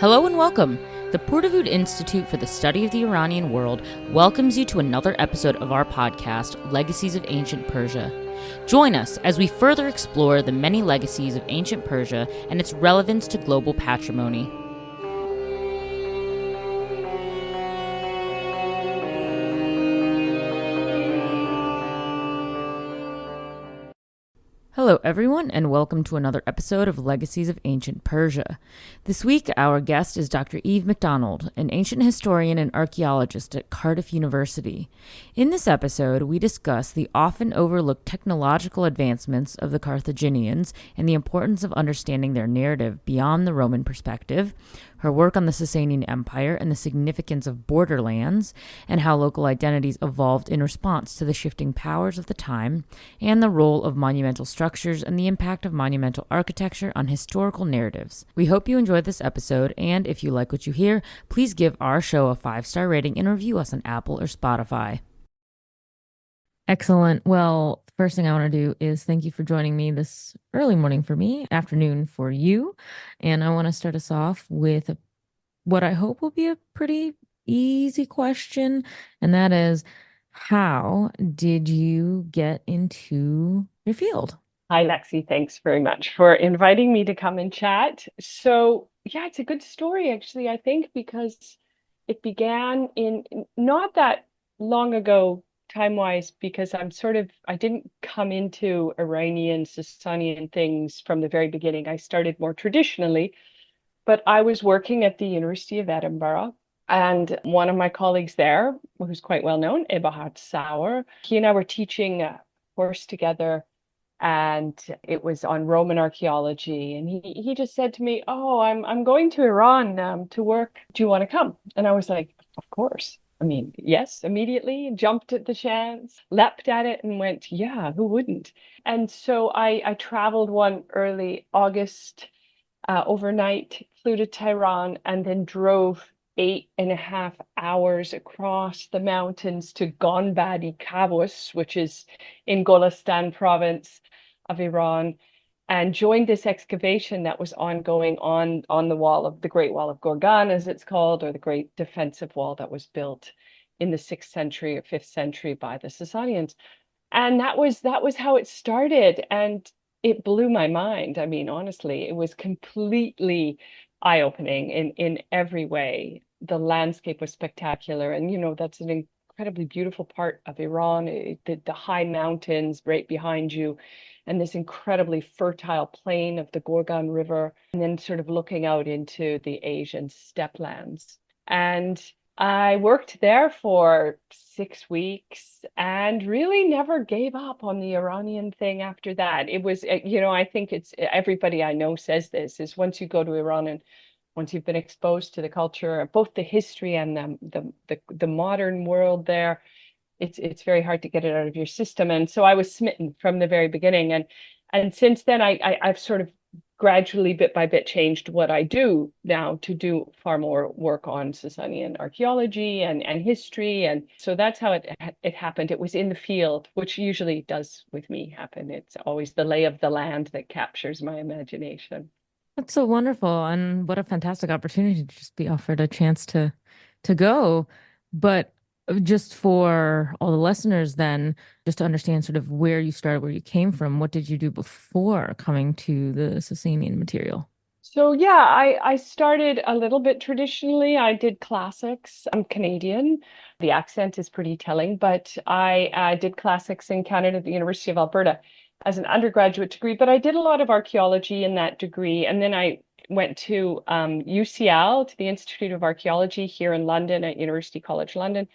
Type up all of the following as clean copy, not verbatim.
Hello and welcome. The Purdue Institute for the Study of the Iranian World welcomes you to another episode of our podcast, Legacies of Ancient Persia. Join us as we further explore the many legacies of ancient Persia and its relevance to global patrimony. Hello, everyone, and welcome to another episode of Legacies of Ancient Persia. This week, our guest is Dr. MacDonald, an ancient historian and archaeologist at Cardiff University. In this episode, we discuss the often overlooked technological advancements of the Carthaginians and the importance of understanding their narrative beyond the Roman perspective, her work on the Sasanian Empire and the significance of borderlands, and how local identities evolved in response to the shifting powers of the time, and the role of monumental structures and the impact of monumental architecture on historical narratives. We hope you enjoyed this episode, and if you like what you hear, please give our show a 5-star rating and review us on Apple or Spotify. Excellent. Well, the first thing I want to do is thank you for joining me this early morning for me, afternoon for you. And I want to start us off with what I hope will be a pretty easy question. And that is, how did you get into your field? Hi, Lexi. Thanks very much for inviting me to come and chat. So, yeah, it's a good story, actually, I think, because it began in not that long ago, time-wise, because I didn't come into Iranian, Sasanian things from the very beginning. I started more traditionally, but I was working at the University of Edinburgh. And one of my colleagues there, who's quite well known, Eberhard Sauer, he and I were teaching a course together, and it was on Roman archaeology. And he just said to me, "Oh, I'm going to Iran to work. Do you want to come?" And I was like, "Of course." I mean, yes, immediately jumped at the chance, leapt at it, and went, "Yeah, who wouldn't?" And so I traveled one early August overnight, flew to Tehran, and then drove 8.5 hours across the mountains to Gonbadi Kavus, which is in Golestan province of Iran, and joined this excavation that was ongoing on the wall of the Great Wall of Gorgan, as it's called, or the Great Defensive Wall that was built in the 6th century or 5th century by the Sasanians. And that was how it started. And it blew my mind. I mean, honestly, it was completely eye-opening in every way. The landscape was spectacular. And, that's an incredibly beautiful part of Iran. The high mountains right behind you, and this incredibly fertile plain of the Gorgan River, and then sort of looking out into the Asian steppe lands. And I worked there for 6 weeks and really never gave up on the Iranian thing after that. It was, I think it's everybody I know says this is once you go to Iran and once you've been exposed to the culture, both the history and the modern world there, it's very hard to get it out of your system. And so I was smitten from the very beginning. And since then I've sort of gradually, bit by bit, changed what I do now to do far more work on Sasanian archaeology and history. And so that's how it happened. It was in the field, which usually does with me happen. It's always the lay of the land that captures my imagination. That's so wonderful, and what a fantastic opportunity to just be offered a chance to go. But just for all the listeners, then, just to understand sort of where you started, where you came from, what did you do before coming to the Sasanian material? So yeah, I started a little bit traditionally. I did classics. I'm Canadian. The accent is pretty telling, but I did classics in Canada at the University of Alberta as an undergraduate degree. But I did a lot of archaeology in that degree, and then I went to UCL, to the Institute of Archaeology here in London at University College London,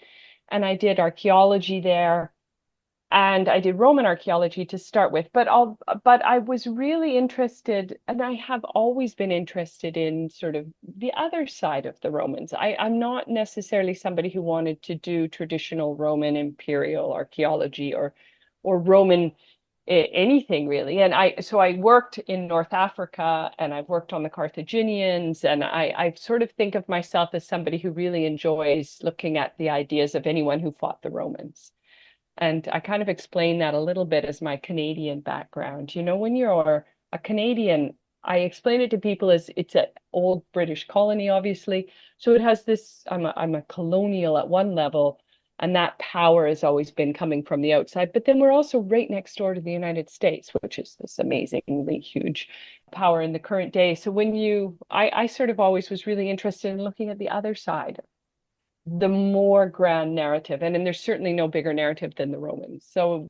and I did archaeology there, and I did Roman archaeology to start with, but I was really interested, and I have always been interested in sort of the other side of the Romans. I'm not necessarily somebody who wanted to do traditional Roman imperial archaeology or Roman anything really. And so I worked in North Africa, and I've worked on the Carthaginians, and I sort of think of myself as somebody who really enjoys looking at the ideas of anyone who fought the Romans. And I kind of explain that a little bit as my Canadian background. When you're a Canadian, I explain it to people as it's an old British colony, obviously. So it has this, I'm a colonial at one level, and that power has always been coming from the outside. But then we're also right next door to the United States, which is this amazingly huge power in the current day. So I sort of always was really interested in looking at the other side, the more grand narrative. And then there's certainly no bigger narrative than the Romans. So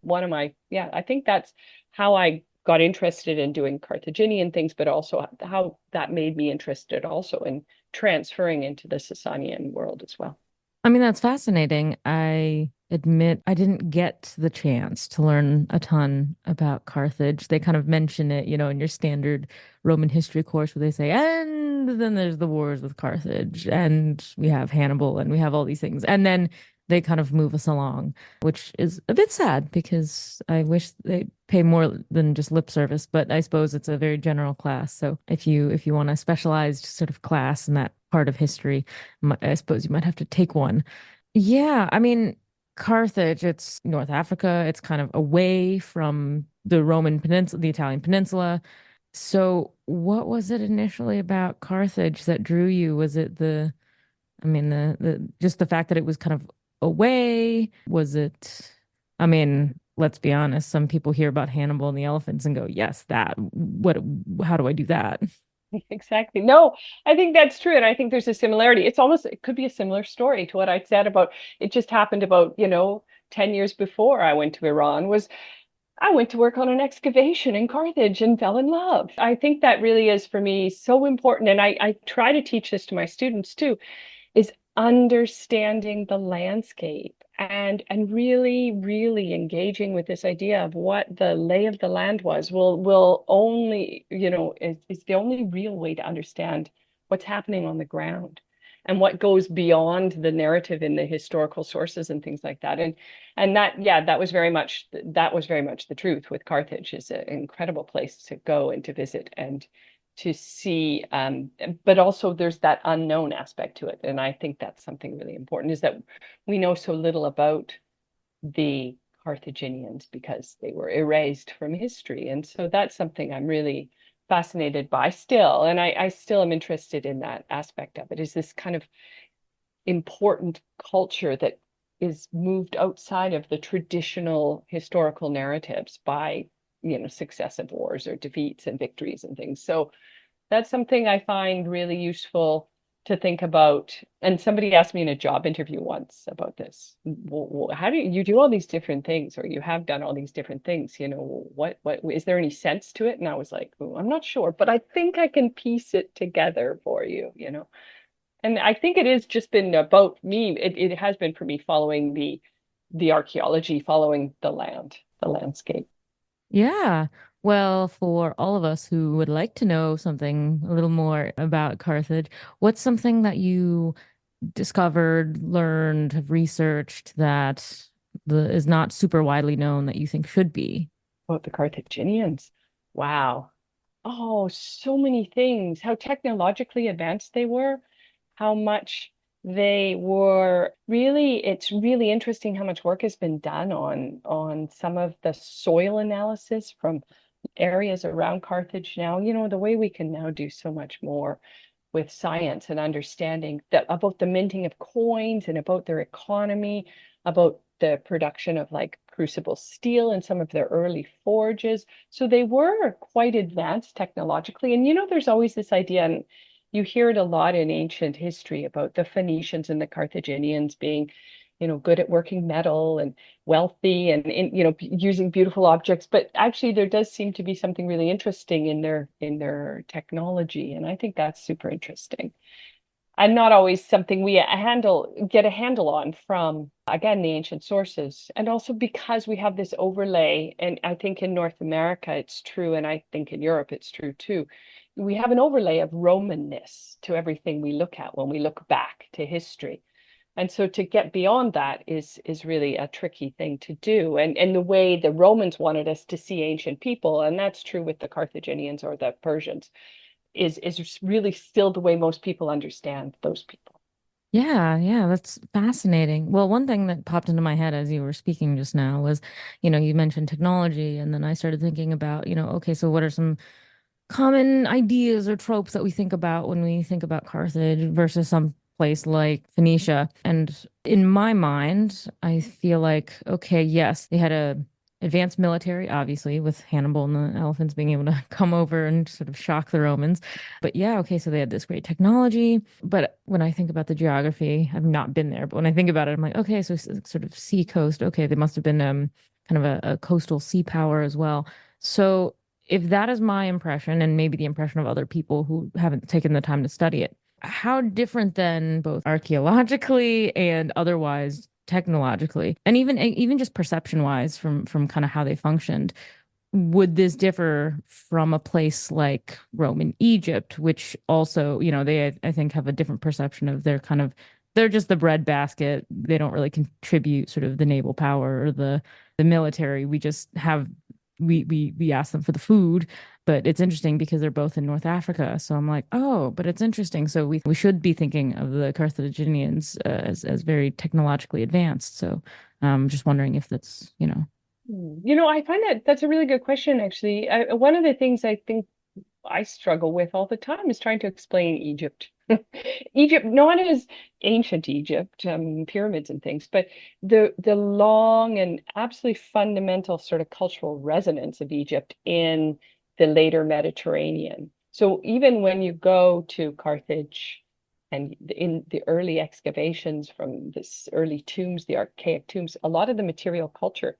yeah, I think that's how I got interested in doing Carthaginian things, but also how that made me interested also in transferring into the Sasanian world as well. I mean, that's fascinating. I admit I didn't get the chance to learn a ton about Carthage. They kind of mention it, in your standard Roman history course where they say, and then there's the wars with Carthage, and we have Hannibal, and we have all these things. And then they kind of move us along, which is a bit sad because I wish they pay more than just lip service, but I suppose it's a very general class. So if you want a specialized sort of class in that part of history, I suppose you might have to take one. Yeah, I mean, Carthage, it's North Africa. It's kind of away from the Roman Peninsula, the Italian Peninsula. So, what was it initially about Carthage that drew you? Was it I mean, the just the fact that it was kind of away? Was it, I mean, let's be honest, some people hear about Hannibal and the elephants and go, yes, that. How do I do that? Exactly. No, I think that's true. And I think there's a similarity. It could be a similar story to what I said about it just happened about, 10 years before I went to Iran was I went to work on an excavation in Carthage and fell in love. I think that really is for me so important. And I try to teach this to my students too, is understanding the landscape and really really engaging with this idea of what the lay of the land will only is the only real way to understand what's happening on the ground and what goes beyond the narrative in the historical sources and things like that. And that, yeah, that was very much the truth with Carthage. Is an incredible place to go and to visit and to see, but also there's that unknown aspect to it. And I think that's something really important, is that we know so little about the Carthaginians because they were erased from history. And so that's something I'm really fascinated by still. And I still am interested in that aspect of it, is this kind of important culture that is moved outside of the traditional historical narratives by successive wars or defeats and victories and things. So that's something I find really useful to think about. And somebody asked me in a job interview once about this. How do you do all these different things, or you have done all these different things? What is there any sense to it? And I was like, oh, I'm not sure, but I think I can piece it together for you. And I think it has just been about me. It has been for me following the archaeology, following the landscape. Yeah. Well, for all of us who would like to know something a little more about Carthage, what's something that you discovered, learned, have researched that is not super widely known that you think should be? About the Carthaginians. Wow. Oh, so many things. How technologically advanced they were, how much they were really, it's really interesting how much work has been done on some of the soil analysis from areas around Carthage now. The way we can now do so much more with science and understanding that about the minting of coins and about their economy, about the production of like crucible steel and some of their early forges. So they were quite advanced technologically. And there's always this idea, and you hear it a lot in ancient history about the Phoenicians and the Carthaginians being, good at working metal and wealthy and using beautiful objects. But actually, there does seem to be something really interesting in their technology, and I think that's super interesting and not always something we get a handle on from, again, the ancient sources. And also because we have this overlay, and I think in North America it's true, and I think in Europe it's true too. We have an overlay of Romanness to everything we look at when we look back to history. And so to get beyond that is really a tricky thing to do. And the way the Romans wanted us to see ancient people, and that's true with the Carthaginians or the Persians, is really still the way most people understand those people. Yeah, yeah, that's fascinating. Well, one thing that popped into my head as you were speaking just now was, you mentioned technology, and then I started thinking about, okay, so what are some common ideas or tropes that we think about when we think about Carthage versus some place like Phoenicia. And in my mind, I feel like, okay, yes, they had a advanced military, obviously, with Hannibal and the elephants being able to come over and sort of shock the Romans. But yeah, okay, so they had this great technology. But when I think about the geography, I've not been there, but when I think about it, I'm like, okay, so sort of sea coast. Okay, they must have been kind of a coastal sea power as well. So if that is my impression, and maybe the impression of other people who haven't taken the time to study it, how different then, both archaeologically and otherwise technologically, and even just perception wise from kind of how they functioned, would this differ from a place like Rome and Egypt, which also, they I think have a different perception of their kind of they're just the breadbasket. They don't really contribute sort of the naval power or the military. We just have we ask them for the food, but it's interesting because they're both in North Africa. So I'm like, oh, but it's interesting. So we should be thinking of the Carthaginians as very technologically advanced. So just wondering if that's. I find that that's a really good question, actually. One of the things I think I struggle with all the time is trying to explain Egypt. Egypt, not as ancient Egypt, pyramids and things, but the long and absolutely fundamental sort of cultural resonance of Egypt in the later Mediterranean. So even when you go to Carthage and in the early excavations from this early tombs, the archaic tombs, a lot of the material culture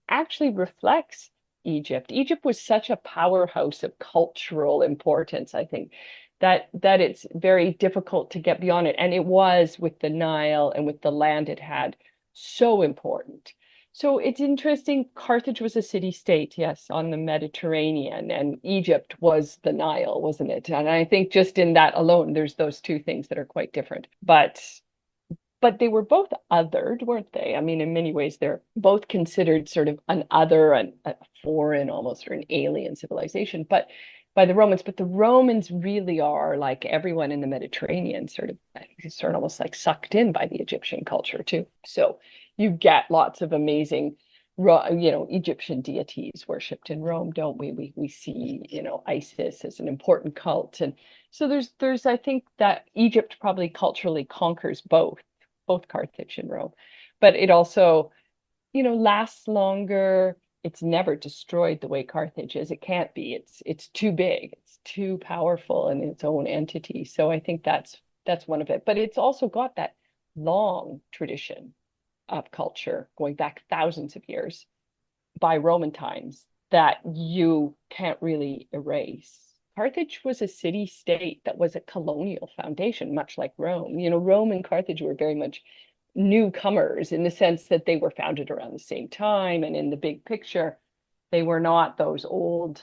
actually reflects Egypt. Egypt was such a powerhouse of cultural importance, I think, that it's very difficult to get beyond it. And it was with the Nile and with the land it had so important. So it's interesting. Carthage was a city-state, yes, on the Mediterranean, and Egypt was the Nile, wasn't it? And I think just in that alone, there's those two things that are quite different. But they were both othered, weren't they? I mean, in many ways, they're both considered sort of an other, a foreign almost, or an alien civilization, but by the Romans. But the Romans really are, like everyone in the Mediterranean, sort of almost like sucked in by the Egyptian culture too. So you get lots of amazing, Egyptian deities worshipped in Rome, don't we? We see, Isis as an important cult, and so there's I think that Egypt probably culturally conquers both Carthage and Rome. But it also, lasts longer. It's never destroyed the way Carthage is. It can't be. It's too big. It's too powerful in its own entity. So I think that's one of it. But it's also got that long tradition of culture going back thousands of years by Roman times that you can't really erase. Carthage was a city state that was a colonial foundation, much like Rome. Rome and Carthage were very much newcomers in the sense that they were founded around the same time. And in the big picture, they were not those old,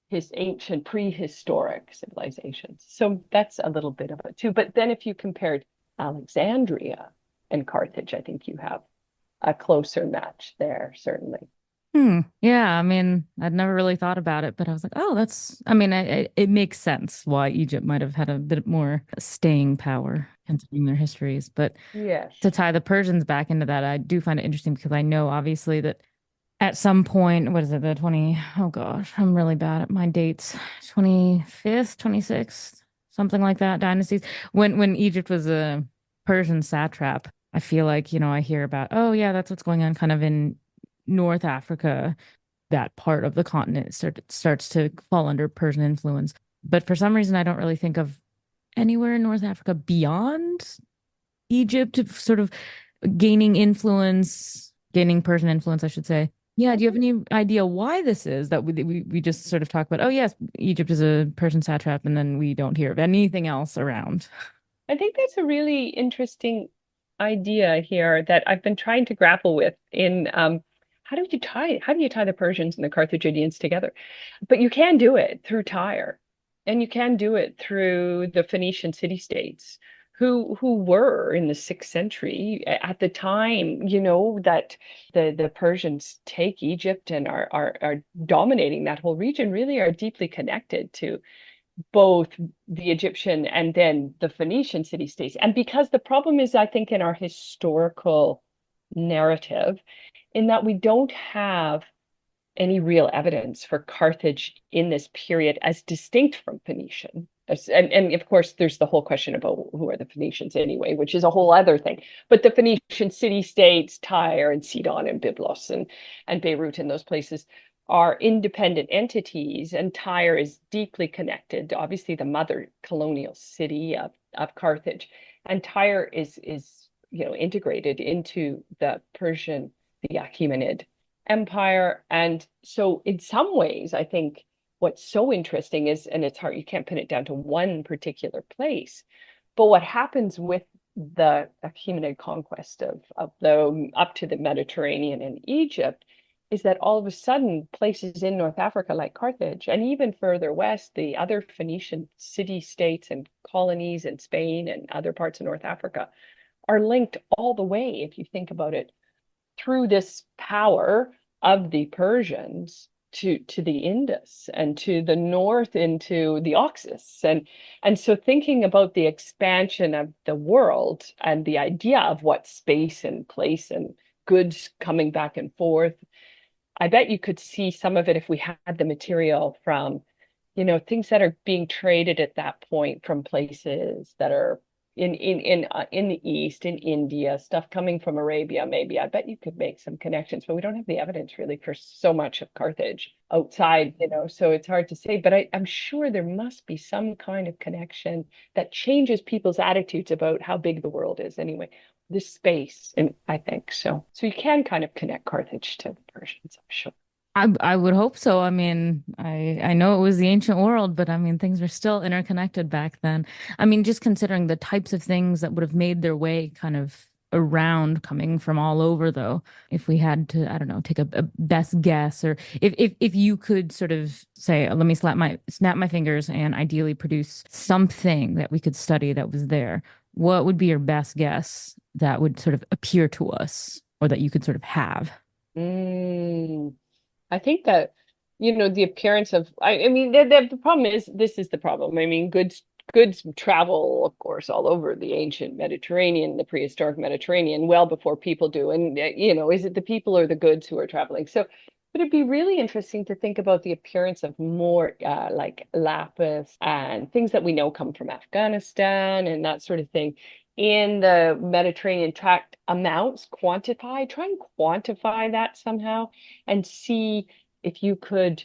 his ancient prehistoric civilizations. So that's a little bit of it too. But then if you compared Alexandria and Carthage, I think you have a closer match there, certainly. Yeah, I mean, I'd never really thought about it, but I was like, oh, I mean, it makes sense why Egypt might have had a bit more staying power considering their histories. But Yes. to tie the Persians back into that, I do find it interesting because I know obviously that at some point, what is it, oh gosh, I'm really bad at my dates, 25th, 26th, something like that, dynasties. When Egypt was a Persian satrap, I feel like, I hear about, oh yeah, that's what's going on kind of in North Africa, that part of the continent starts to fall under Persian influence. But for some reason, I don't really think of anywhere in North Africa beyond Egypt sort of gaining Persian influence, I should say. Yeah, do you have any idea why this is that we just sort of talk about, oh, yes, Egypt is a Persian satrap, and then we don't hear of anything else around? I think that's a really interesting idea here that I've been trying to grapple with in how do you tie the Persians and the Carthaginians together? But you can do it through Tyre, and you can do it through the Phoenician city-states who were in the 6th century at the time, that the Persians take Egypt and are dominating that whole region, really are deeply connected to both the Egyptian and then the Phoenician city-states. And because the problem is, I think, in our historical narrative, in that we don't have any real evidence for Carthage in this period as distinct from Phoenician. And of course, there's the whole question about who are the Phoenicians anyway, which is a whole other thing. But the Phoenician city-states, Tyre and Sidon and Byblos and Beirut and those places are independent entities, and Tyre is deeply connected, obviously the mother colonial city of Carthage. And Tyre is integrated into the Achaemenid Empire. And so in some ways, I think what's so interesting is, and it's hard, you can't pin it down to one particular place, but what happens with the Achaemenid conquest of the up to the Mediterranean and Egypt is that all of a sudden places in North Africa like Carthage and even further west, the other Phoenician city-states and colonies in Spain and other parts of North Africa are linked all the way, if you think about it, through this power of the Persians to the Indus and to the north into the Oxus. And so thinking about the expansion of the world and the idea of what space and place and goods coming back and forth, I bet you could see some of it if we had the material from, things that are being traded at that point from places that are in the East, in India, stuff coming from Arabia, maybe. I bet you could make some connections, but we don't have the evidence really for so much of Carthage outside, so it's hard to say. But I'm sure there must be some kind of connection that changes people's attitudes about how big the world is anyway. This space, and I think so. So you can kind of connect Carthage to the Persians, I'm sure. I would hope so. I mean, I know it was the ancient world, but I mean, things were still interconnected back then. I mean, just considering the types of things that would have made their way kind of around coming from all over, though, if we had to, I don't know, take a best guess, or if you could sort of say, let me snap my fingers and ideally produce something that we could study that was there, what would be your best guess that would sort of appear to us or that you could sort of have? Mm. I think that, the appearance of, I mean, the problem is, this is the problem. I mean, goods travel, of course, all over the ancient Mediterranean, the prehistoric Mediterranean, well before people do. And, is it the people or the goods who are traveling? So, but it'd be really interesting to think about the appearance of more like lapis and things that we know come from Afghanistan and that sort of thing in the Mediterranean tract amounts, try and quantify that somehow and see if you could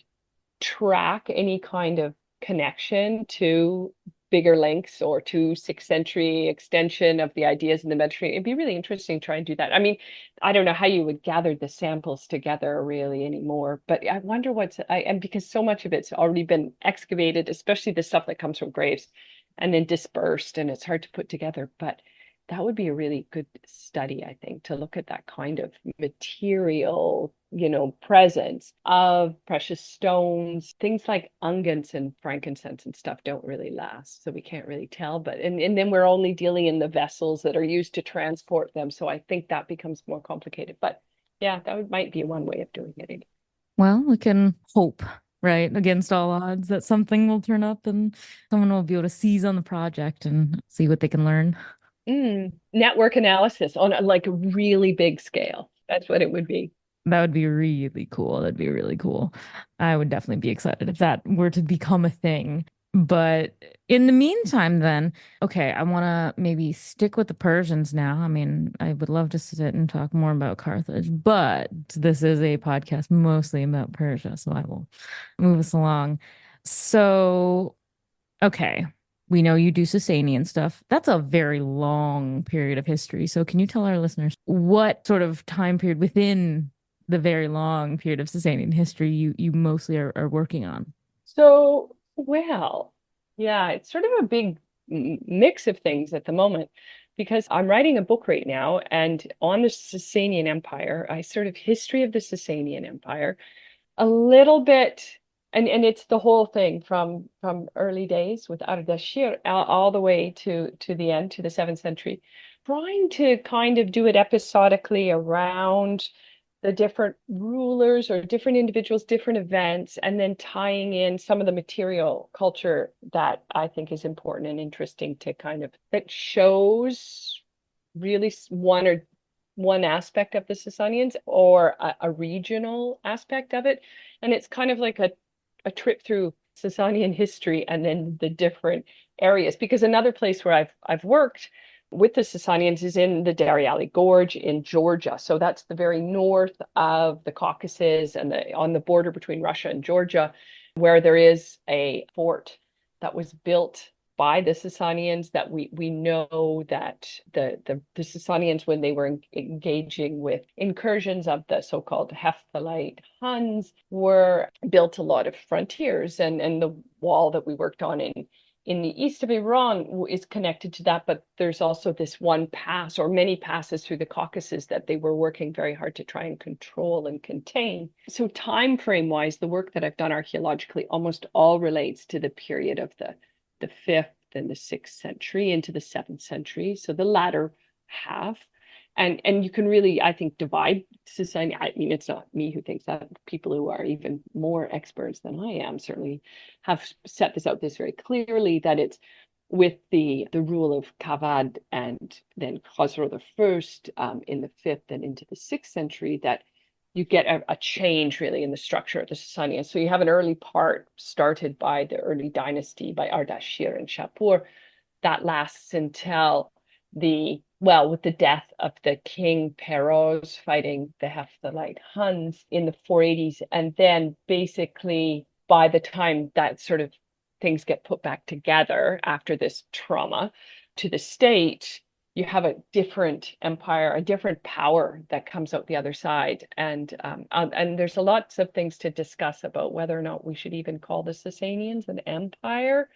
track any kind of connection to bigger links or to 6th century extension of the ideas in the Mediterranean. It'd be really interesting to try and do that. I mean, I don't know how you would gather the samples together really anymore, but I wonder and because so much of it's already been excavated, especially the stuff that comes from graves and then dispersed, and it's hard to put together. But that would be a really good study, I think, to look at that kind of material, presence of precious stones. Things like unguents and frankincense and stuff don't really last, so we can't really tell. But and then we're only dealing in the vessels that are used to transport them, so I think that becomes more complicated. But yeah, might be one way of doing it. Well, we can hope, right, against all odds that something will turn up and someone will be able to seize on the project and see what they can learn. Network analysis on a like a really big scale. That's what it would be. That would be really cool. That'd be really cool. I would definitely be excited if that were to become a thing. But in the meantime, then, okay, I want to maybe stick with the Persians now. I mean, I would love to sit and talk more about Carthage, but this is a podcast mostly about Persia, so I will move us along. So, okay, we know you do Sasanian stuff. That's a very long period of history. So, can you tell our listeners what sort of time period within the very long period of Sasanian history you mostly are working on? So, well, yeah, it's sort of a big mix of things at the moment because I'm writing a book right now and on the Sasanian Empire, I sort of history of the Sasanian Empire, a little bit, and it's the whole thing from early days with Ardashir all the way to the end, to the 7th century, trying to kind of do it episodically around the different rulers or different individuals, different events, and then tying in some of the material culture that I think is important and interesting to kind of that shows really one aspect of the Sasanians or a regional aspect of it. And it's kind of like a trip through Sasanian history and then the different areas. Because another place where I've worked with the Sasanians is in the Dariali Gorge in Georgia. So that's the very north of the Caucasus and on the border between Russia and Georgia, where there is a fort that was built by the Sasanians that we know that the Sasanians, when they were engaging with incursions of the so-called Hephthalite Huns, were built a lot of frontiers, and the wall that we worked on in the east of Iran is connected to that, but there's also this one pass or many passes through the Caucasus that they were working very hard to try and control and contain. So time frame wise, the work that I've done archaeologically almost all relates to the period of the 5th and the 6th century into the 7th century, so the latter half. And you can really, I think, divide society. I mean, it's not me who thinks that. People who are even more experts than I am certainly have set this out this very clearly, that it's with the rule of Kavad and then Khosrow I in the 5th and into the 6th century that you get a change really in the structure of the Sasanians. So you have an early part started by the early dynasty by Ardashir and Shapur that lasts until with the death of the king Peroz fighting the Hephthalite Huns in the 480s. And then basically by the time that sort of things get put back together after this trauma to the state, you have a different empire, a different power that comes out the other side. And there's lots of things to discuss about whether or not we should even call the Sasanians an empire.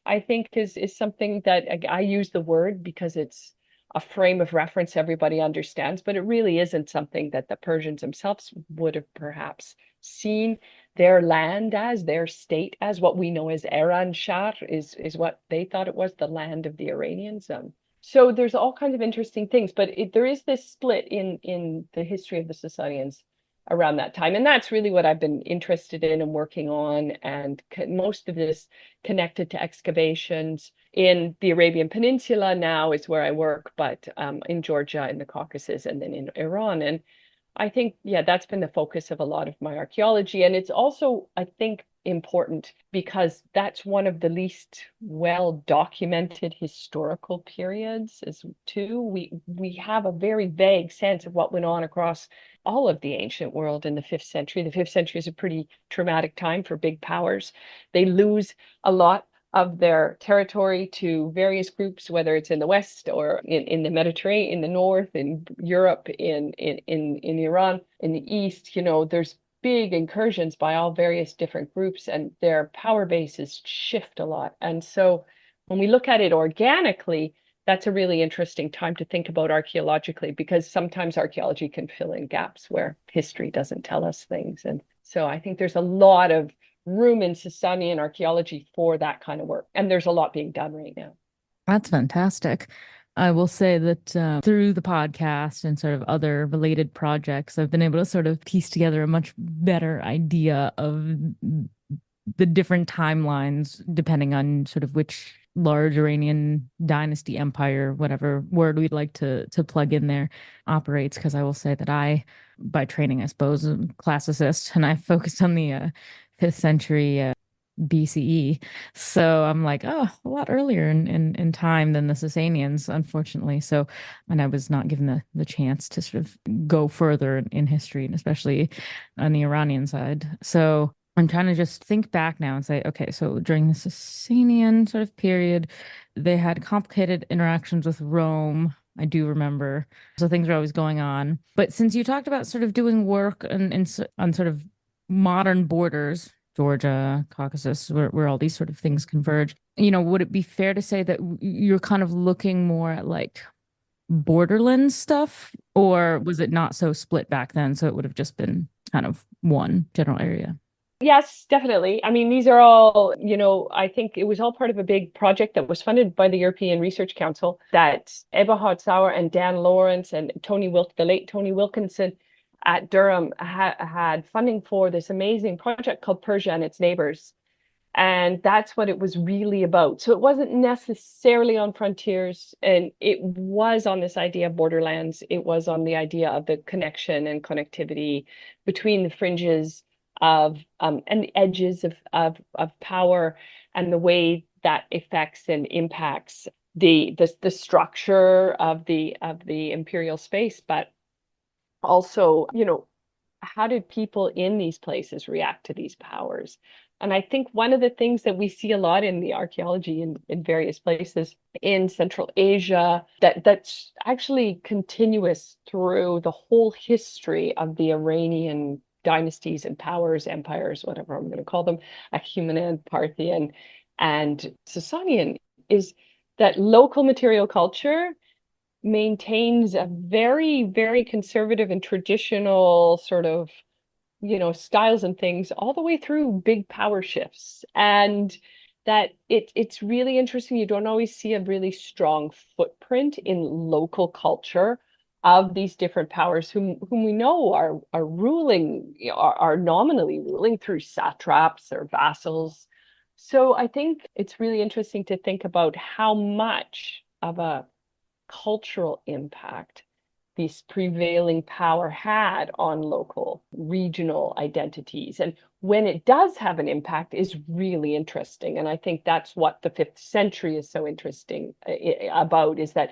I think is something that I use the word because it's a frame of reference everybody understands, but it really isn't something that the Persians themselves would have perhaps seen their land as, their state as. What we know as Iran Shah is what they thought it was, the land of the Iranians. So there's all kinds of interesting things, but there is this split in the history of the Sasanians around that time. And that's really what I've been interested in and working on. And most of this connected to excavations in the Arabian Peninsula now is where I work, but in Georgia, in the Caucasus, and then in Iran. And I think, yeah, that's been the focus of a lot of my archaeology. And it's also, I think, important because that's one of the least well documented historical periods as too. We have a very vague sense of what went on across all of the ancient world in the 5th century. The 5th century is a pretty traumatic time for big powers. They lose a lot of their territory to various groups, whether it's in the West or in the Mediterranean, in the North, in Europe, in Iran, in the East. You know, there's big incursions by all various different groups, and their power bases shift a lot. And so when we look at it organically, that's a really interesting time to think about archaeologically, because sometimes archaeology can fill in gaps where history doesn't tell us things. And so I think there's a lot of room in Sasanian archaeology for that kind of work. And there's a lot being done right now. That's fantastic. I will say that through the podcast and sort of other related projects, I've been able to sort of piece together a much better idea of the different timelines, depending on sort of which large Iranian dynasty, empire, whatever word we'd like to plug in there, operates. Because I will say that I, by training, I suppose, am a classicist, and I focused on the 5th century BCE. So I'm like, oh, a lot earlier in time than the Sasanians, unfortunately. So, and I was not given the chance to sort of go further in history, and especially on the Iranian side. So I'm trying to just think back now and say, okay, so during the Sasanian sort of period, they had complicated interactions with Rome. I do remember. So things were always going on. But since you talked about sort of doing work on sort of modern borders, Georgia, Caucasus, where all these sort of things converge, you know, would it be fair to say that you're kind of looking more at like borderland stuff, or was it not so split back then? So it would have just been kind of one general area? Yes, definitely. I mean, these are all, you know, I think it was all part of a big project that was funded by the European Research Council that Eberhard Sauer and Dan Lawrence and the late Tony Wilkinson at Durham had funding for this amazing project called Persia and Its Neighbors. And that's what it was really about. So it wasn't necessarily on frontiers, and it was on this idea of borderlands. It was on the idea of the connection and connectivity between the fringes of and the edges of power, and the way that affects and impacts the structure of the imperial space, but also, how did people in these places react to these powers? And I think one of the things that we see a lot in the archaeology in various places in Central Asia that's actually continuous through the whole history of the Iranian dynasties and powers, empires, whatever I'm going to call them, Achaemenid, Parthian, and Sasanian, is that local material culture maintains a very, very conservative and traditional sort of, styles and things all the way through big power shifts. And that it's really interesting. You don't always see a really strong footprint in local culture of these different powers whom we know are ruling, are nominally ruling through satraps or vassals. So I think it's really interesting to think about how much of a cultural impact this prevailing power had on local regional identities. And when it does have an impact is really interesting. And I think that's what the 5th century is so interesting about, is that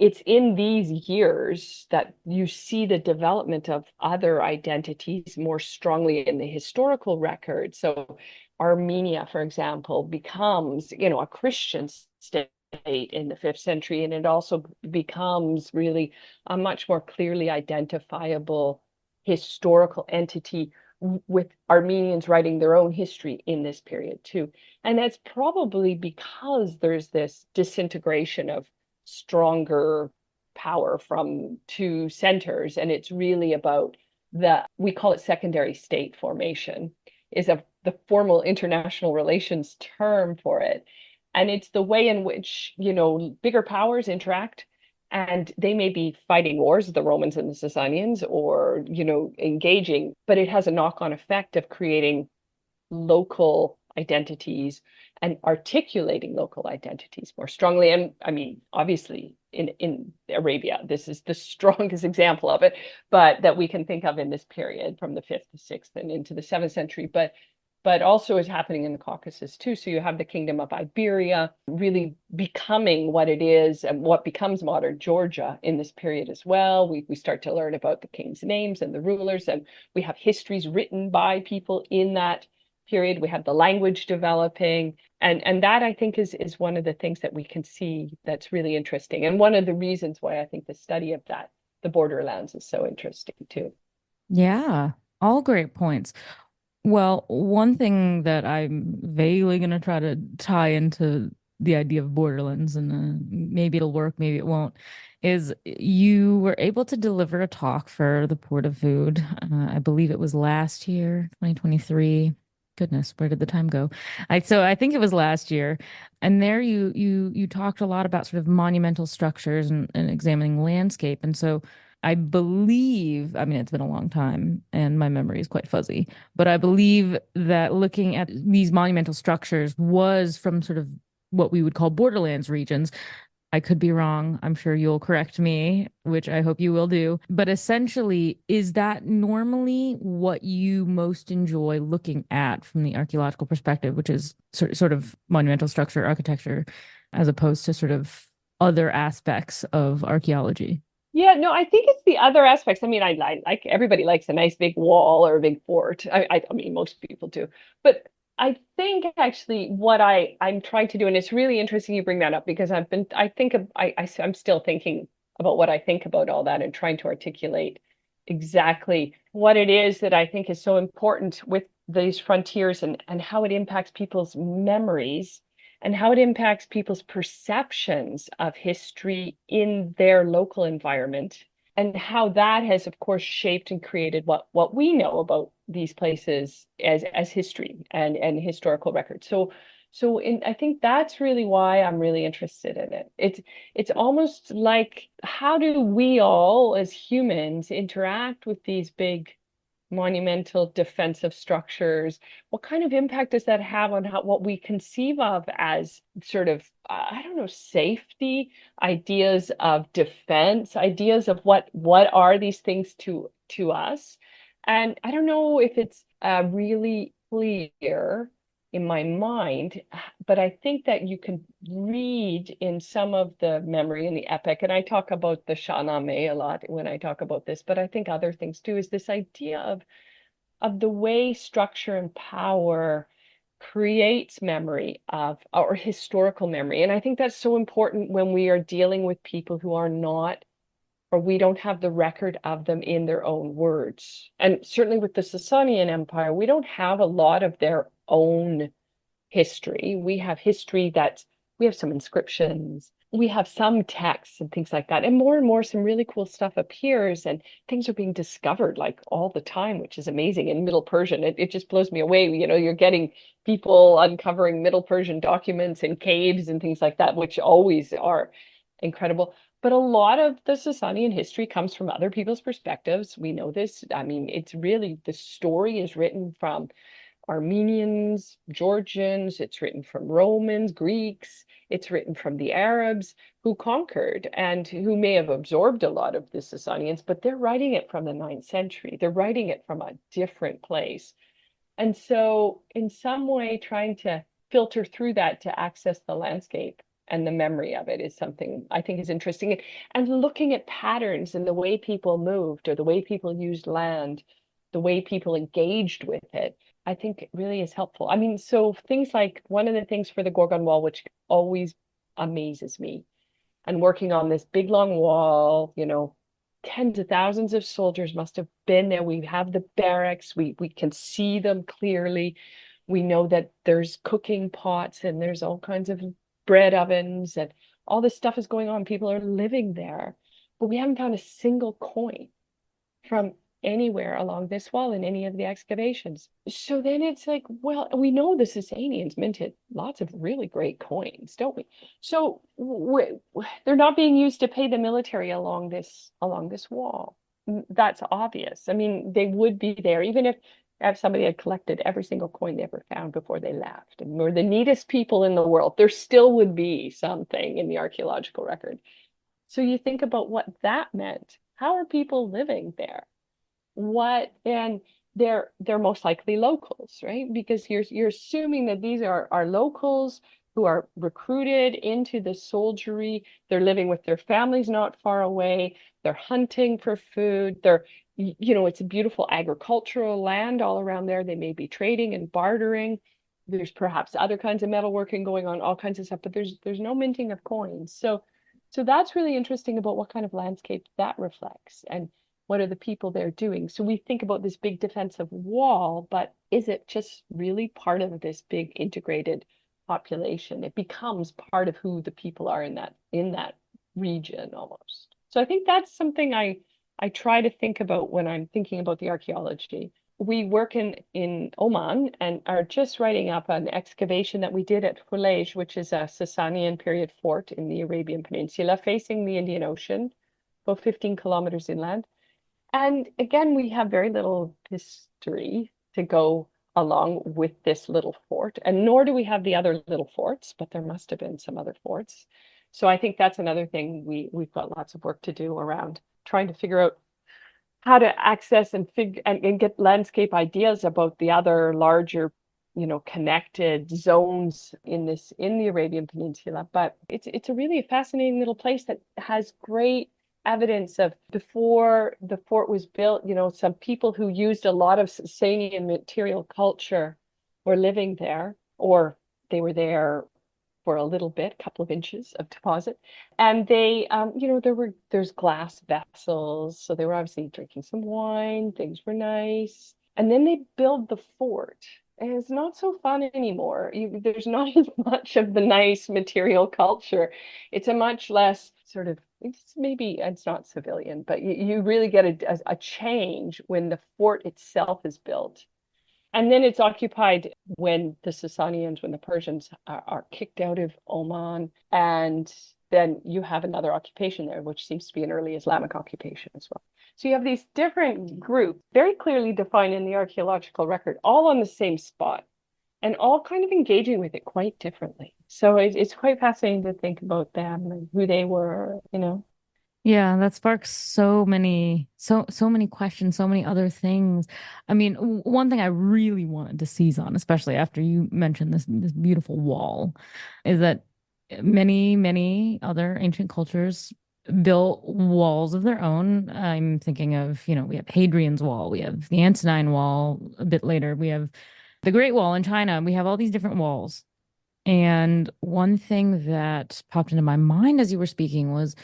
it's in these years that you see the development of other identities more strongly in the historical record. So Armenia, for example, becomes, a Christian state in the 5th century, and it also becomes really a much more clearly identifiable historical entity, with Armenians writing their own history in this period too. And that's probably because there's this disintegration of stronger power from two centers, and it's really about we call it secondary state formation, is the formal international relations term for it. And it's the way in which, bigger powers interact, and they may be fighting wars, the Romans and the Sasanians, or, engaging, but it has a knock-on effect of creating local identities and articulating local identities more strongly. And I mean, obviously in Arabia, this is the strongest example of it, but that we can think of in this period from the 5th to 6th and into the 7th century. But also is happening in the Caucasus too. So you have the Kingdom of Iberia really becoming what it is and what becomes modern Georgia in this period as well. We start to learn about the king's names and the rulers, and we have histories written by people in that period. We have the language developing, and that I think is one of the things that we can see that's really interesting, and one of the reasons why I think the study of the borderlands, is so interesting too. Yeah, all great points. Well, one thing that I'm vaguely going to try to tie into the idea of borderlands, and maybe it'll work, maybe it won't, is you were able to deliver a talk for the Port of Food. I believe it was last year, 2023. Goodness, where did the time go? So I think it was last year. And there you talked a lot about sort of monumental structures and examining landscape. And so I believe, I mean, it's been a long time and my memory is quite fuzzy, but I believe that looking at these monumental structures was from sort of what we would call borderlands regions. I could be wrong. I'm sure you'll correct me, which I hope you will do. But essentially, is that normally what you most enjoy looking at from the archaeological perspective, which is sort of monumental structure, architecture, as opposed to sort of other aspects of archaeology? Yeah, no, I think it's the other aspects. I mean, I like, everybody likes a nice big wall or a big fort. I mean, most people do. But I think actually what I'm trying to do, and it's really interesting you bring that up, because I'm still thinking about what I think about all that and trying to articulate exactly what it is that I think is so important with these frontiers, and how it impacts people's memories and how it impacts people's perceptions of history in their local environment, and how that has, of course, shaped and created what we know about these places as history and historical records. I think that's really why I'm really interested in it. It's almost like, how do we all as humans interact with these big monumental defensive structures. What kind of impact does that have on what we conceive of as sort of, I don't know, safety, ideas of defense, ideas of what are these things to us? And I don't know if it's really clear in my mind, but I think that you can read in some of the memory in the epic, and I talk about the Shahnameh a lot when I talk about this, but I think other things too, is this idea of the way structure and power creates memory of or historical memory. And I think that's so important when we are dealing with people who are not, or we don't have the record of them in their own words. And certainly with the Sasanian Empire, we don't have a lot of their own history. We have history that we have some inscriptions, we have some texts and things like that. And more some really cool stuff appears, and things are being discovered like all the time, which is amazing. In Middle Persian, it just blows me away. You're getting people uncovering Middle Persian documents in caves and things like that, which always are incredible. But a lot of the Sasanian history comes from other people's perspectives. We know this. I mean, it's really, the story is written from Armenians, Georgians, it's written from Romans, Greeks, it's written from the Arabs who conquered and who may have absorbed a lot of the Sasanians, but they're writing it from the 9th century. They're writing it from a different place. And so, in some way, trying to filter through that to access the landscape and the memory of it is something I think is interesting. And looking at patterns in the way people moved or the way people used land, the way people engaged with it, I think it really is helpful. I mean, so things like one of the things for the Gorgon Wall, which always amazes me, and working on this big long wall, tens of thousands of soldiers must have been there. We have the barracks, we can see them clearly. We know that there's cooking pots and there's all kinds of bread ovens and all this stuff is going on. People are living there, but we haven't found a single coin from anywhere along this wall in any of the excavations. So then it's like, well, we know the Sasanians minted lots of really great coins, don't we? So they're not being used to pay the military along this wall. That's obvious. I mean, they would be there even if somebody had collected every single coin they ever found before they left, and we're the neatest people in the world, there still would be something in the archaeological record. So you think about what that meant. How are people living there? And they're most likely locals, right? Because you're assuming that these are locals who are recruited into the soldiery. They're living with their families not far away. They're hunting for food. It's a beautiful agricultural land all around there. They may be trading and bartering. There's perhaps other kinds of metalworking going on, all kinds of stuff, but there's no minting of coins. So that's really interesting about what kind of landscape that reflects and what are the people there doing. So we think about this big defensive wall, but is it just really part of this big integrated population? It becomes part of who the people are in that region almost. So I think that's something I try to think about when I'm thinking about the archaeology. We work in Oman and are just writing up an excavation that we did at Fulej, which is a Sasanian period fort in the Arabian Peninsula facing the Indian Ocean, about 15 kilometers inland. And again, we have very little history to go along with this little fort, and nor do we have the other little forts, but there must have been some other forts. So I think that's another thing we've got lots of work to do around trying to figure out how to access and get landscape ideas about the other larger, connected zones in the Arabian Peninsula. But it's a really fascinating little place that has great evidence of before the fort was built, some people who used a lot of Sasanian material culture were living there, or they were there for a little bit, couple of inches of deposit. And they, there's glass vessels. So they were obviously drinking some wine, things were nice. And then they build the fort. And it's not so fun anymore. There's not as much of the nice material culture. It's a much less sort of, it's not civilian, but you really get a change when the fort itself is built. And then it's occupied when the Sasanians, when the Persians are kicked out of Oman. And then you have another occupation there, which seems to be an early Islamic occupation as well. So you have these different groups, very clearly defined in the archaeological record, all on the same spot and all kind of engaging with it quite differently. So it's quite fascinating to think about them and who they were, you know. Yeah, that sparks so many questions, so many other things. I mean, one thing I really wanted to seize on, especially after you mentioned this beautiful wall, is that many other ancient cultures built walls of their own. I'm thinking of, we have Hadrian's Wall, we have the Antonine Wall a bit later, we have the Great Wall in China, we have all these different walls. And one thing that popped into my mind as you were speaking was,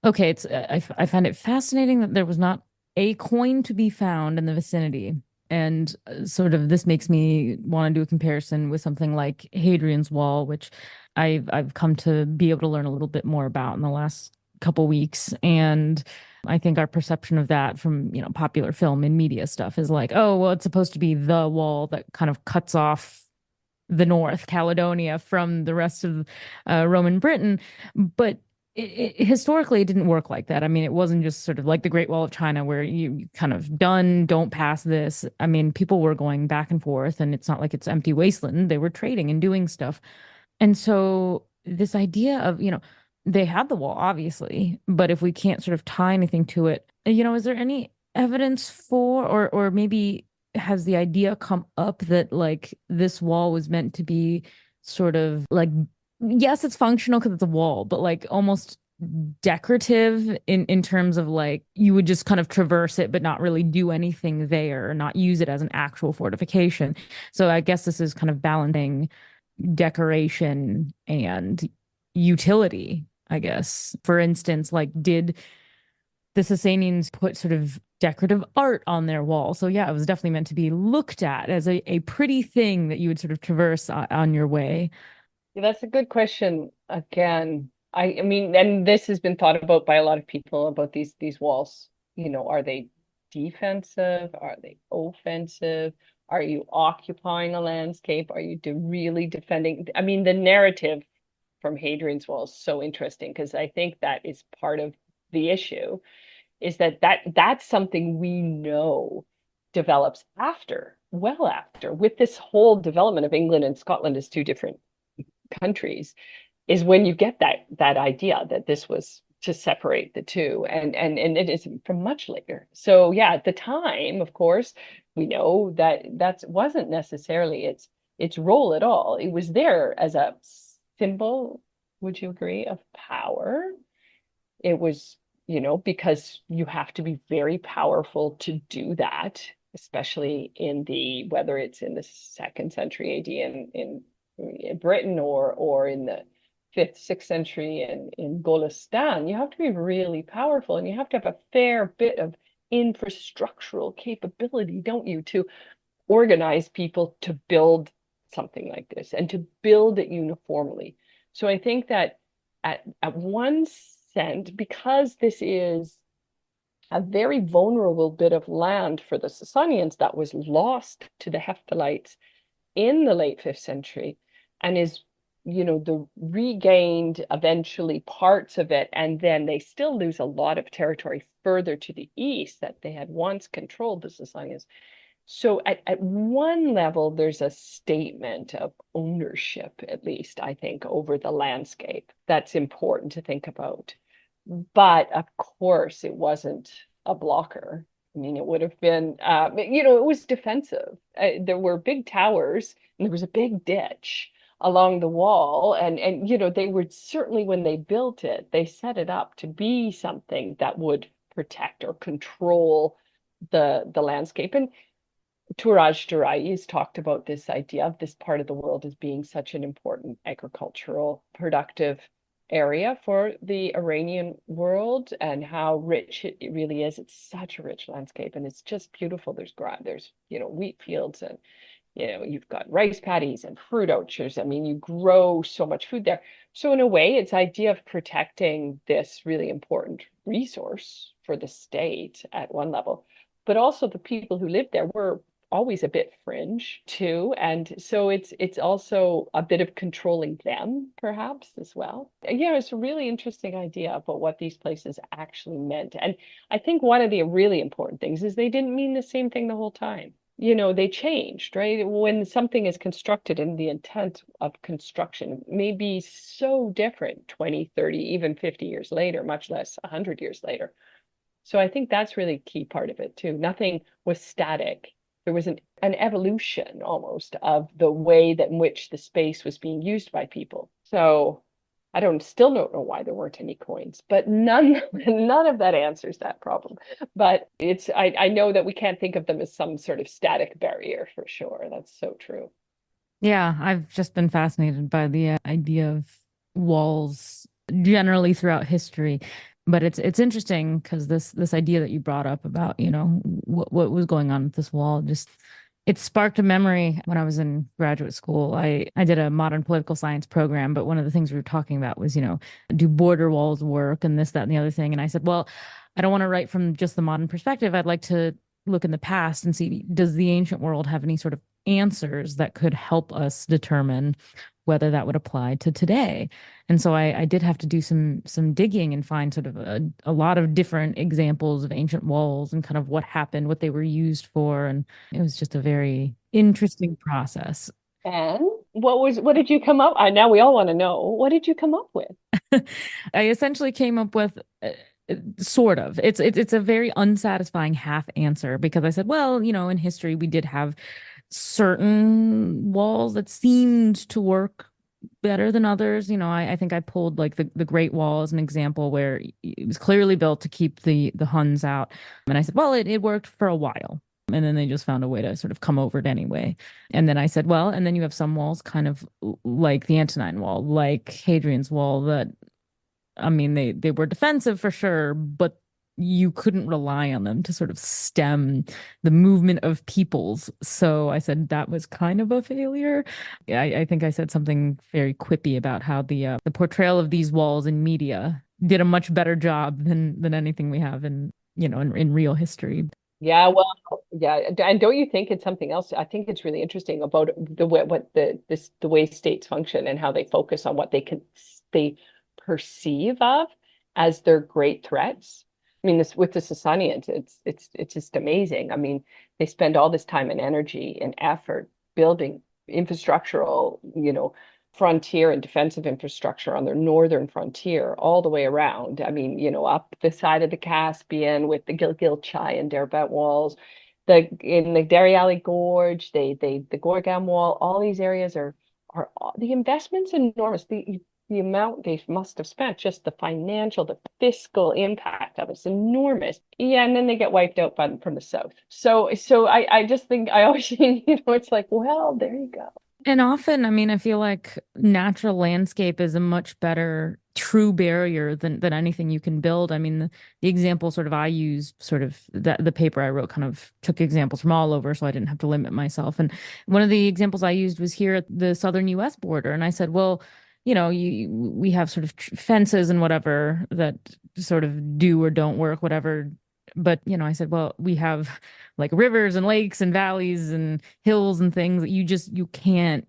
okay, I find it fascinating that there was not a coin to be found in the vicinity. And sort of this makes me want to do a comparison with something like Hadrian's Wall, which I've come to be able to learn a little bit more about in the last couple weeks. And I think our perception of that from, popular film and media stuff is like, oh, well, it's supposed to be the wall that kind of cuts off the North Caledonia from the rest of Roman Britain. But historically, it didn't work like that. I mean, it wasn't just sort of like the Great Wall of China where you kind of done, don't pass this. I mean, people were going back and forth, and it's not like it's empty wasteland. They were trading and doing stuff. And so this idea of, they had the wall, obviously, but if we can't sort of tie anything to it, is there any evidence for, or maybe has the idea come up that like this wall was meant to be sort of like, yes, it's functional because it's a wall, but like almost decorative in terms of like you would just kind of traverse it but not really do anything there or not use it as an actual fortification. So I guess this is kind of balancing decoration and utility, I guess. For instance, like did the Sasanians put sort of decorative art on their wall? So yeah, it was definitely meant to be looked at as a pretty thing that you would sort of traverse on your way. Yeah, that's a good question. Again, I mean, and this has been thought about by a lot of people about these walls. You know, are they defensive? Are they offensive? Are you occupying a landscape? Are you really defending? I mean, the narrative from Hadrian's Wall is so interesting because I think that is part of the issue is that's something we know develops after, well after, with this whole development of England and Scotland as two different countries, is when you get that idea that this was to separate the two, and it is from much later. So yeah, at the time, of course, we know that wasn't necessarily its role at all. It was there as a symbol, would you agree, of power. It was, because you have to be very powerful to do that, especially in whether it's in the second century AD in Britain or in the fifth, sixth century in Golistan. You have to be really powerful and you have to have a fair bit of infrastructural capability, don't you, to organize people to build something like this and to build it uniformly. So I think that at one sense, because this is a very vulnerable bit of land for the Sasanians that was lost to the Hephthalites in the late 5th century and is, the regained eventually parts of it, and then they still lose a lot of territory further to the east that they had once controlled, the Sasanians. So at one level, there's a statement of ownership, at least, I think, over the landscape that's important to think about. But of course, it wasn't a blocker. I mean, it would have been, it was defensive. There were big towers and there was a big ditch along the wall. And they were certainly, when they built it, they set it up to be something that would protect or control the landscape. And Touraj Durai has talked about this idea of this part of the world as being such an important agricultural, productive area for the Iranian world and how rich it really is. It's such a rich landscape and it's just beautiful. There's wheat fields and you've got rice paddies and fruit orchards. I mean, you grow so much food there. So in a way, it's idea of protecting this really important resource for the state at one level, but also the people who lived there were always a bit fringe too. And so it's also a bit of controlling them, perhaps, as well. Yeah, it's a really interesting idea about what these places actually meant. And I think one of the really important things is they didn't mean the same thing the whole time. They changed, right? When something is constructed and the intent of construction may be so different 20, 30, even 50 years later, much less 100 years later. So I think that's really a key part of it too. Nothing was static. There was an evolution almost of the way that in which the space was being used by people. So I still don't know why there weren't any coins, but none of that answers that problem. But I know that we can't think of them as some sort of static barrier for sure. That's so true. Yeah, I've just been fascinated by the idea of walls generally throughout history. But it's interesting because this idea that you brought up about, what was going on with this wall just it sparked a memory when I was in graduate school. I did a modern political science program, but one of the things we were talking about was, do border walls work and this, that, and the other thing. And I said, well, I don't want to write from just the modern perspective. I'd like to look in the past and see, does the ancient world have any sort of answers that could help us determine whether that would apply to today? And so I did have to do some digging and find sort of a lot of different examples of ancient walls and kind of what happened, what they were used for. And it was just a very interesting process. And what did you come up? Now we all want to know. What did you come up with? I essentially came up with sort of. It's a very unsatisfying half answer because I said, well, in history we did have certain walls that seemed to work better than others. I think I pulled like the Great Wall as an example where it was clearly built to keep the Huns out. And I said, well, it worked for a while. And then they just found a way to sort of come over it anyway. And then I said, well, and then you have some walls kind of like the Antonine Wall, like Hadrian's Wall, that I mean, they were defensive for sure, but you couldn't rely on them to sort of stem the movement of peoples. So I said that was kind of a failure. I think I said something very quippy about how the portrayal of these walls in media did a much better job than anything we have in real history. Yeah, well, yeah, and don't you think it's something else? I think it's really interesting about the way the way states function and how they focus on what they perceive of as their great threats. I mean, this with the Sasanians, it's just amazing. I mean, they spend all this time and energy and effort building infrastructural, frontier and defensive infrastructure on their northern frontier all the way around. I mean, up the side of the Caspian with the Gilgil-Chai and Derbent walls, in the Dariali Gorge, the Gorgam Wall, all these areas are the investment's enormous. The amount they must have spent, just the financial, the fiscal impact of it's enormous. Yeah, and then they get wiped out from the south. So I just think I always think, it's like, well, there you go. And often, I mean, I feel like natural landscape is a much better true barrier than anything you can build. I mean, the example sort of I used, sort of the paper I wrote kind of took examples from all over, so I didn't have to limit myself. And one of the examples I used was here at the southern US border. And I said, well, we have sort of fences and whatever that sort of do or don't work, whatever. But, I said, well, we have like rivers and lakes and valleys and hills and things that you can't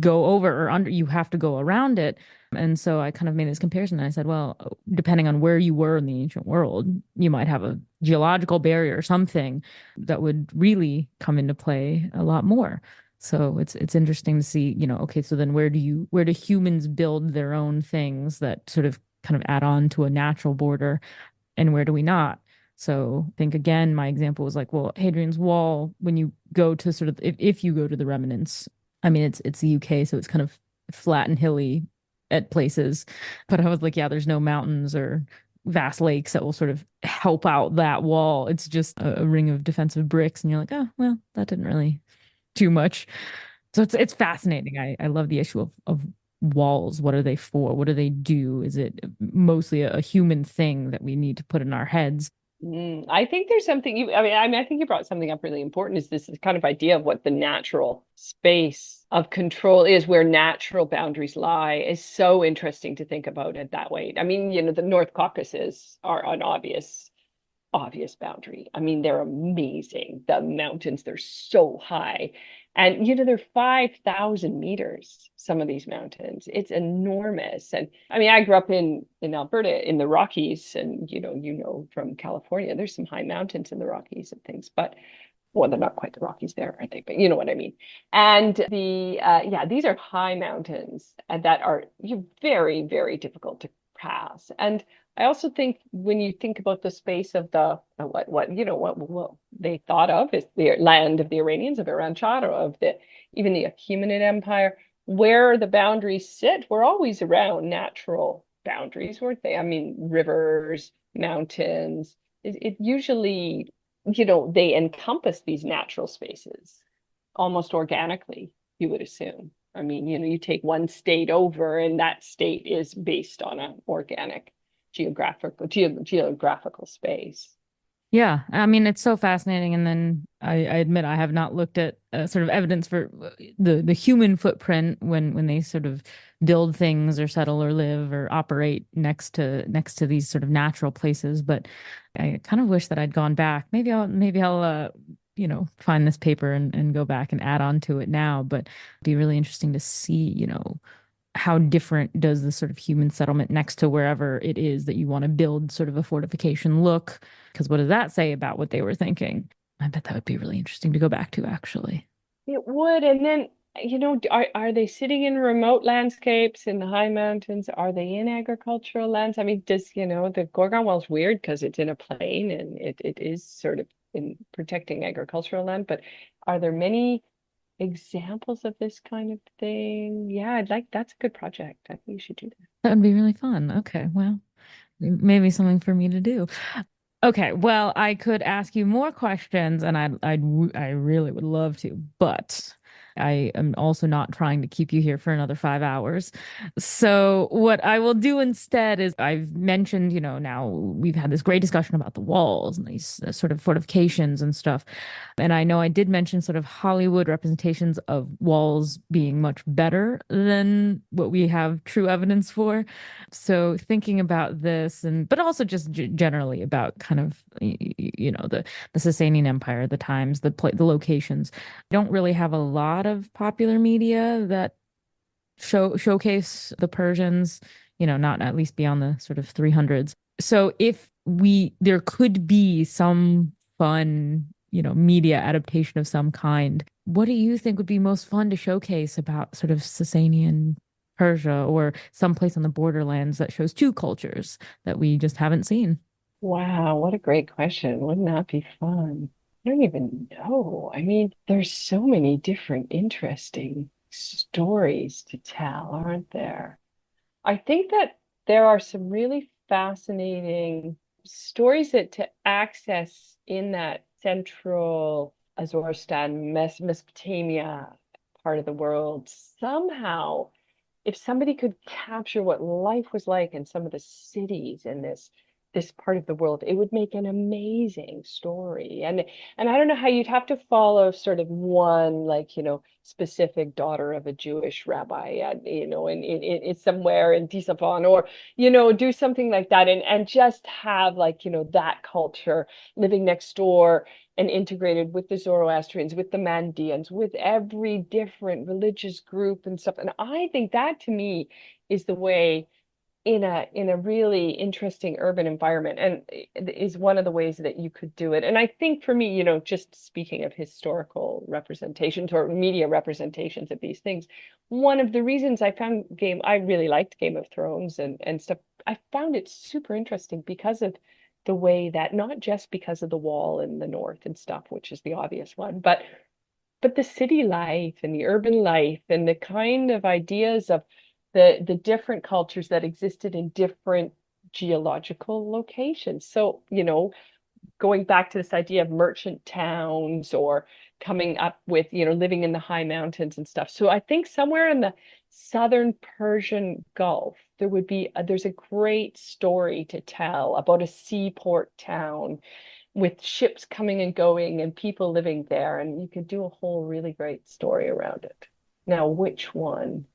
go over or under, you have to go around it. And so I kind of made this comparison and I said, well, depending on where you were in the ancient world, you might have a geological barrier or something that would really come into play a lot more. So it's interesting to see, okay, so then where do humans build their own things that sort of kind of add on to a natural border, and where do we not? So I think again, my example was like, well, Hadrian's Wall, when you go to sort of if you go to the remnants, I mean it's the UK, so it's kind of flat and hilly at places. But I was like, yeah, there's no mountains or vast lakes that will sort of help out that wall. It's just a ring of defensive bricks, and you're like, oh, well, that didn't really too much. So it's fascinating. I love the issue of walls. What are they for? What do they do? Is it mostly a human thing that we need to put in our heads? I think there's something I think you brought something up really important, is this kind of idea of what the natural space of control is, where natural boundaries lie, is so interesting to think about it that way. I mean, the North Caucasus are an obvious obvious boundary. I mean, they're amazing. The mountains, they're so high. And, they're 5,000 meters, some of these mountains. It's enormous. And I mean, I grew up in Alberta in the Rockies, and from California, there's some high mountains in the Rockies and things, but well, they're not quite the Rockies there, aren't they? But you know what I mean. And yeah, these are high mountains and that are very, very difficult to pass. And I also think when you think about the space of the what they thought of as the land of the Iranians, of Iran Chad, or of the even the Achaemenid Empire, where the boundaries sit, were always around natural boundaries, weren't they? I mean, rivers, mountains. It usually they encompass these natural spaces almost organically, you would assume. I mean, you take one state over, and that state is based on an organic geographical space. Yeah, I mean, it's so fascinating. And then I admit I have not looked at sort of evidence for the human footprint when they sort of build things or settle or live or operate next to these sort of natural places. But I kind of wish that I'd gone back. Maybe I'll find this paper and go back and add on to it now. But it'd be really interesting to see, how different does the sort of human settlement next to wherever it is that you want to build sort of a fortification look? Because what does that say about what they were thinking? I bet that would be really interesting to go back to, actually. It would. And then, are they sitting in remote landscapes in the high mountains? Are they in agricultural lands? I mean, the Gorgon Wall's weird because it's in a plain and it is sort of in protecting agricultural land, but are there many examples of this kind of thing? Yeah, that's a good project. I think you should do that. That would be really fun. Okay, well, maybe something for me to do. Okay, well, I could ask you more questions, and I really would love to, but I am also not trying to keep you here for another 5 hours. So what I will do instead is I've mentioned, now we've had this great discussion about the walls and these sort of fortifications and stuff. And I know I did mention sort of Hollywood representations of walls being much better than what we have true evidence for. So thinking about this but also just generally about kind of the Sasanian Empire, the times, the locations. Don't really have a lot of popular media that showcase the Persians, not at least beyond the sort of 300s. So if there could be some fun, media adaptation of some kind, what do you think would be most fun to showcase about sort of Sasanian Persia or someplace on the borderlands that shows two cultures that we just haven't seen? Wow, what a great question. Wouldn't that be fun? I don't even know. I mean, there's so many different interesting stories to tell, aren't there? I think that there are some really fascinating stories that to access in that central Azoristan, Mesopotamia part of the world. Somehow, if somebody could capture what life was like in some of the cities in this part of the world, it would make an amazing story. And I don't know how you'd have to follow sort of one like, specific daughter of a Jewish rabbi, it's somewhere in Tisafon, or, do something like that and just have like, that culture living next door and integrated with the Zoroastrians, with the Mandeans, with every different religious group and stuff. And I think that to me is the way in a really interesting urban environment and is one of the ways that you could do it. And I think for me, just speaking of historical representations or media representations of these things, one of the reasons I really liked Game of Thrones and stuff, I found it super interesting because of the way that not just because of the wall in the north and stuff, which is the obvious one, but the city life and the urban life and the kind of ideas of the different cultures that existed in different geological locations. So, going back to this idea of merchant towns or coming up with, living in the high mountains and stuff. So I think somewhere in the southern Persian Gulf, there's a great story to tell about a seaport town with ships coming and going and people living there. And you could do a whole really great story around it. Now, which one?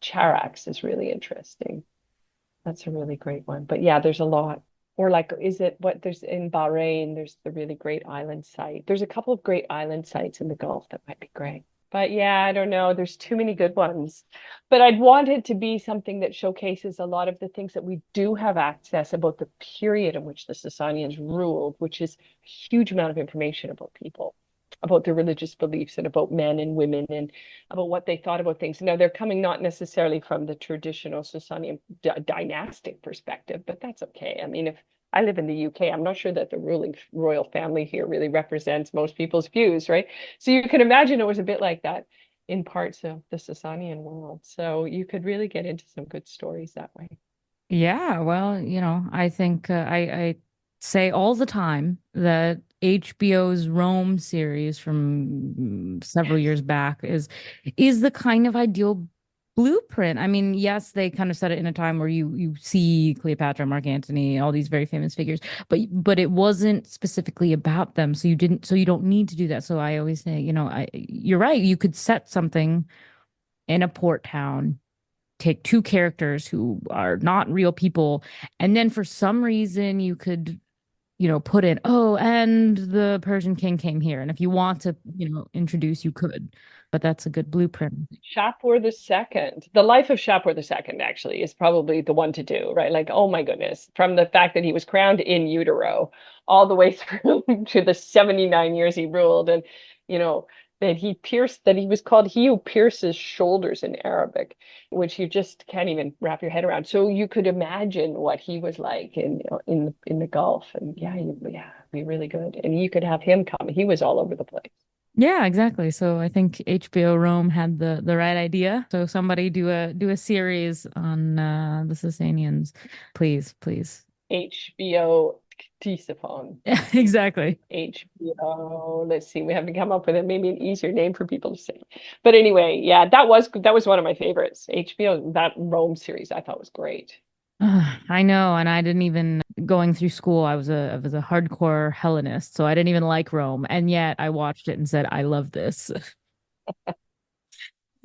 Charax is really interesting. That's a really great one. But yeah, there's a lot. Or like, is it what there's in Bahrain? There's the really great island site. There's a couple of great island sites in the Gulf that might be great. But yeah, I don't know. There's too many good ones. But I'd want it to be something that showcases a lot of the things that we do have access about the period in which the Sasanians ruled, which is a huge amount of information about people, about their religious beliefs and about men and women and about what they thought about things. Now, they're coming not necessarily from the traditional Sasanian dynastic perspective, but that's okay. I mean, if I live in the UK, I'm not sure that the ruling royal family here really represents most people's views, right? So you can imagine it was a bit like that in parts of the Sasanian world. So you could really get into some good stories that way. Yeah, well, I think I say all the time that HBO's Rome series from several Yes. years back is the kind of ideal blueprint. I mean, yes, they kind of set it in a time where you see Cleopatra, Mark Antony, all these very famous figures, but it wasn't specifically about them. So you don't need to do that. So I always say, you're right. You could set something in a port town, take two characters who are not real people, and then for some reason you could, put in, oh, and the Persian king came here. And if you want to, introduce, you could. But that's a good blueprint. Shapur the Second. The life of Shapur the Second actually is probably the one to do, right? Like, oh my goodness, from the fact that he was crowned in utero all the way through to the 79 years he ruled, and you know that he was called he who pierces shoulders in Arabic, which you just can't even wrap your head around. So you could imagine what he was like in the Gulf, and yeah, yeah, be really good. And you could have him come. He was all over the place. Yeah, exactly. So I think HBO Rome had the right idea. So somebody do a series on the Sasanians, please, please. HBO Ctesiphon. Exactly. HBO. Let's see. We have to come up with maybe an easier name for people to say. But anyway, yeah, that was one of my favorites. HBO, that Rome series I thought was great. I know, and I didn't even going through school. I was a hardcore Hellenist, so I didn't even like Rome, and yet I watched it and said, "I love this."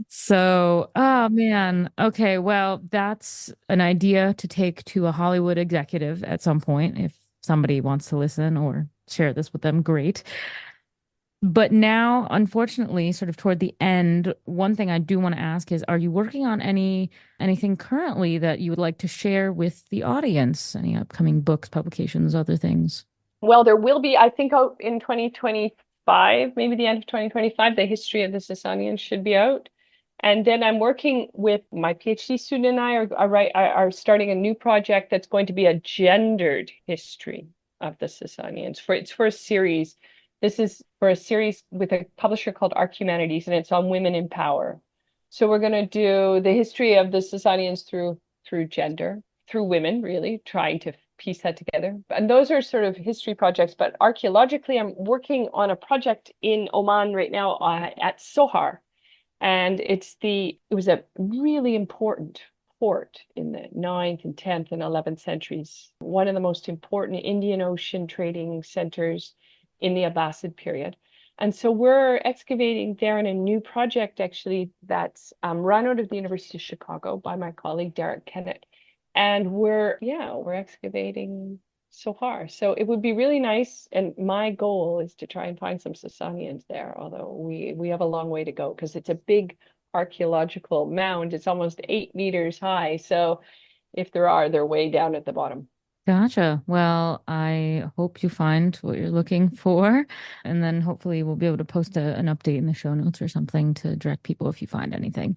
So, oh man. Okay, well, that's an idea to take to a Hollywood executive at some point if somebody wants to listen or share this with them, great. But now, unfortunately, sort of toward the end, one thing I do want to ask is, are you working on anything currently that you would like to share with the audience? Any upcoming books, publications, other things? Well, there will be, I think, out in 2025, maybe the end of 2025, the history of the Sasanians should be out. And then I'm working with my PhD student and I are starting a new project that's going to be a gendered history of the Sasanians. It's for a series. This is for a series with a publisher called Arc Humanities, and it's on women in power. So we're going to do the history of the Sasanians through gender, through women, really trying to piece that together. And those are sort of history projects. But archaeologically, I'm working on a project in Oman right now at Sohar, and it was a really important port in the 9th and 10th and 11th centuries, one of the most important Indian Ocean trading centers in the Abbasid period. And so we're excavating there in a new project actually that's run out of the University of Chicago by my colleague Derek Kennett. And we're excavating so far. So it would be really nice. And my goal is to try and find some Sasanians there, although we have a long way to go because it's a big archaeological mound. It's almost 8 meters high. So if there are, they're way down at the bottom. Gotcha. Well, I hope you find what you're looking for, and then hopefully we'll be able to post an update in the show notes or something to direct people if you find anything.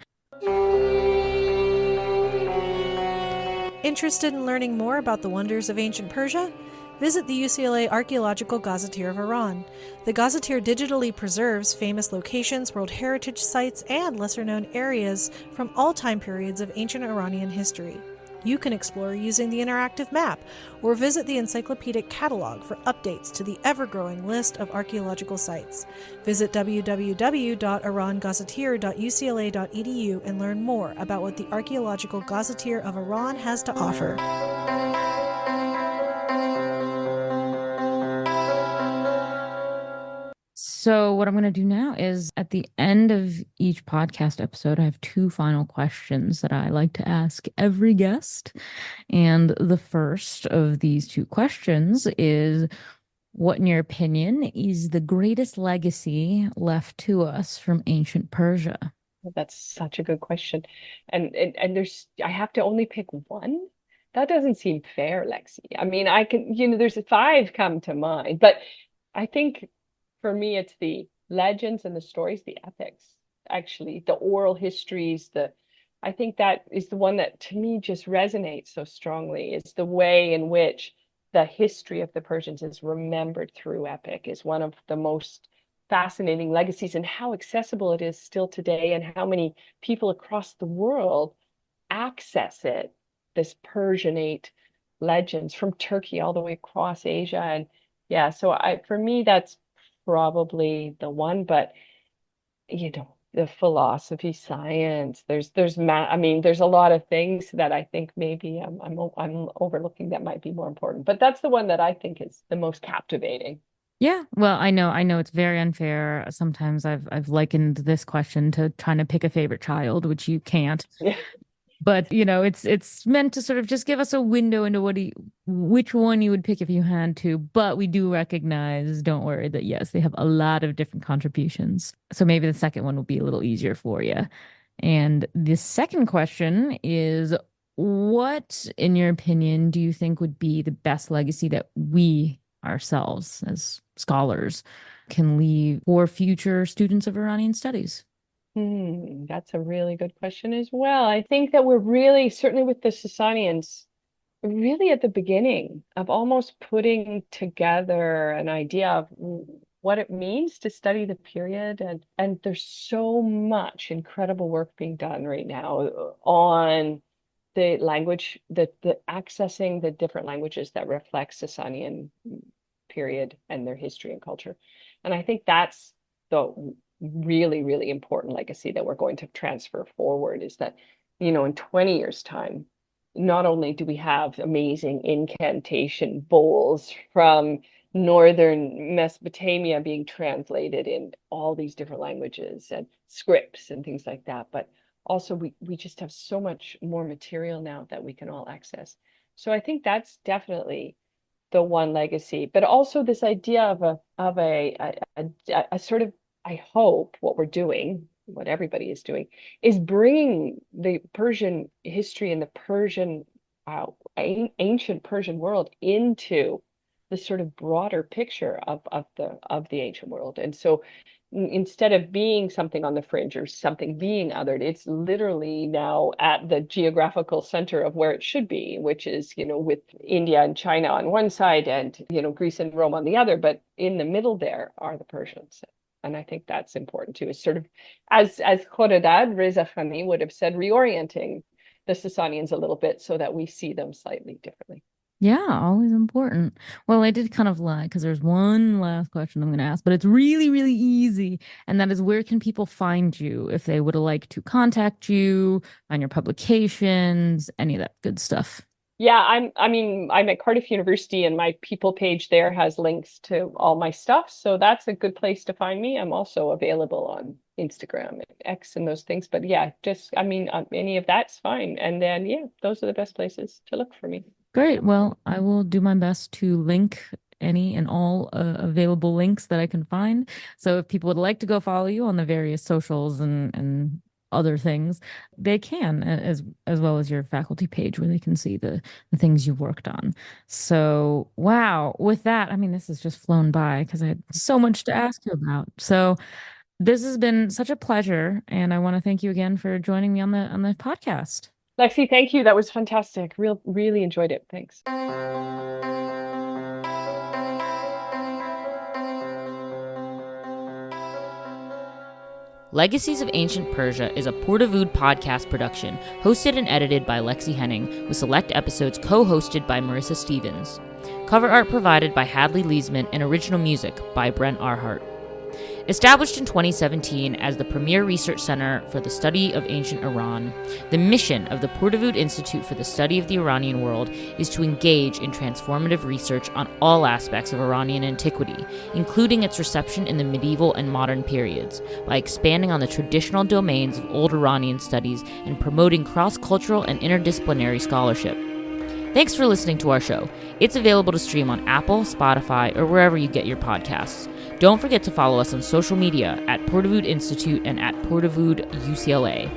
Interested in learning more about the wonders of ancient Persia? Visit the UCLA Archaeological Gazetteer of Iran. The Gazetteer digitally preserves famous locations, World Heritage sites, and lesser-known areas from all time periods of ancient Iranian history. You can explore using the interactive map or visit the encyclopedic catalog for updates to the ever-growing list of archaeological sites. Visit www.irangazetteer.ucla.edu and learn more about what the Archaeological Gazetteer of Iran has to offer. So what I'm going to do now is at the end of each podcast episode, I have two final questions that I like to ask every guest. And the first of these two questions is, what, in your opinion, is the greatest legacy left to us from ancient Persia? That's such a good question. And I have to only pick one? That doesn't seem fair, Lexi. I mean, I can, there's five come to mind, but I think for me, it's the legends and the stories, the epics, actually, the oral histories, I think that is the one that to me just resonates so strongly. Is the way in which the history of the Persians is remembered through epic is one of the most fascinating legacies, and how accessible it is still today, and how many people across the world access it, this Persianate legends from Turkey all the way across Asia. And yeah, so for me, that's probably the one. But the philosophy, science, I mean, there's a lot of things that I think maybe I'm overlooking that might be more important, but that's the one that I think is the most captivating. Yeah, well, I know it's very unfair. Sometimes I've likened this question to trying to pick a favorite child, which you can't. Yeah. But it's meant to sort of just give us a window into which one you would pick if you had to. But we do recognize, don't worry, that yes, they have a lot of different contributions. So maybe the second one will be a little easier for you. And the second question is, what, in your opinion, do you think would be the best legacy that we ourselves as scholars can leave for future students of Iranian studies? That's a really good question as well. I think that we're really, certainly with the Sasanians, really at the beginning of almost putting together an idea of what it means to study the period. And there's so much incredible work being done right now on the language, the accessing the different languages that reflect Sasanian period and their history and culture. And I think that's the really, really important legacy that we're going to transfer forward, is that, in 20 years' time, not only do we have amazing incantation bowls from northern Mesopotamia being translated in all these different languages and scripts and things like that, but also we just have so much more material now that we can all access. So I think that's definitely the one legacy, but also this idea of a sort of, I hope what we're doing, what everybody is doing, is bringing the Persian history and the Persian ancient Persian world into the sort of broader picture of the ancient world. And so instead of being something on the fringe or something being othered, it's literally now at the geographical center of where it should be, which is, with India and China on one side and, Greece and Rome on the other. But in the middle there are the Persians. And I think that's important too, is sort of, as Khordadad Reza Khani would have said, reorienting the Sasanians a little bit so that we see them slightly differently. Yeah, always important. Well, I did kind of lie because there's one last question I'm going to ask, but it's really, really easy. And that is, where can people find you if they would like to contact you, on your publications, any of that good stuff? Yeah, I'm at Cardiff University, and my people page there has links to all my stuff. So that's a good place to find me. I'm also available on Instagram and X and those things. But yeah, any of that's fine. And then, yeah, those are the best places to look for me. Great. Well, I will do my best to link any and all available links that I can find. So if people would like to go follow you on the various socials and other things, they can, as well as your faculty page where they can see the things you've worked on. So, wow. With that, I mean, this has just flown by because I had so much to ask you about. So this has been such a pleasure, and I want to thank you again for joining me on the podcast. Lexi, thank you. That was fantastic. Really enjoyed it. Thanks. Legacies of Ancient Persia is a Portavood podcast production, hosted and edited by Lexi Henning, with select episodes co-hosted by Marissa Stevens. Cover art provided by Hadley Leesman and original music by Brent Arhart. Established in 2017 as the premier research center for the study of ancient Iran, the mission of the Purdue Institute for the Study of the Iranian World is to engage in transformative research on all aspects of Iranian antiquity, including its reception in the medieval and modern periods, by expanding on the traditional domains of old Iranian studies and promoting cross-cultural and interdisciplinary scholarship. Thanks for listening to our show. It's available to stream on Apple, Spotify, or wherever you get your podcasts. Don't forget to follow us on social media at Purdue Institute and at Purdue UCLA,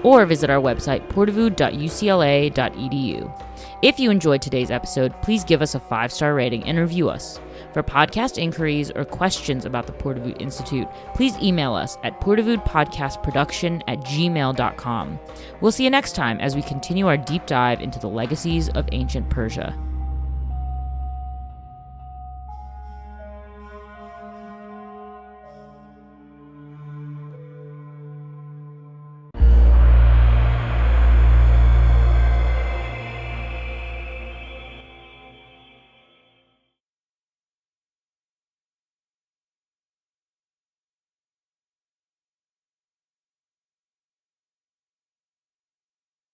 or visit our website, purdue.ucla.edu. If you enjoyed today's episode, please give us a 5-star rating and review us. For podcast inquiries or questions about the Purdue Institute, please email us at purduepodcastproduction@gmail.com. We'll see you next time as we continue our deep dive into the legacies of ancient Persia.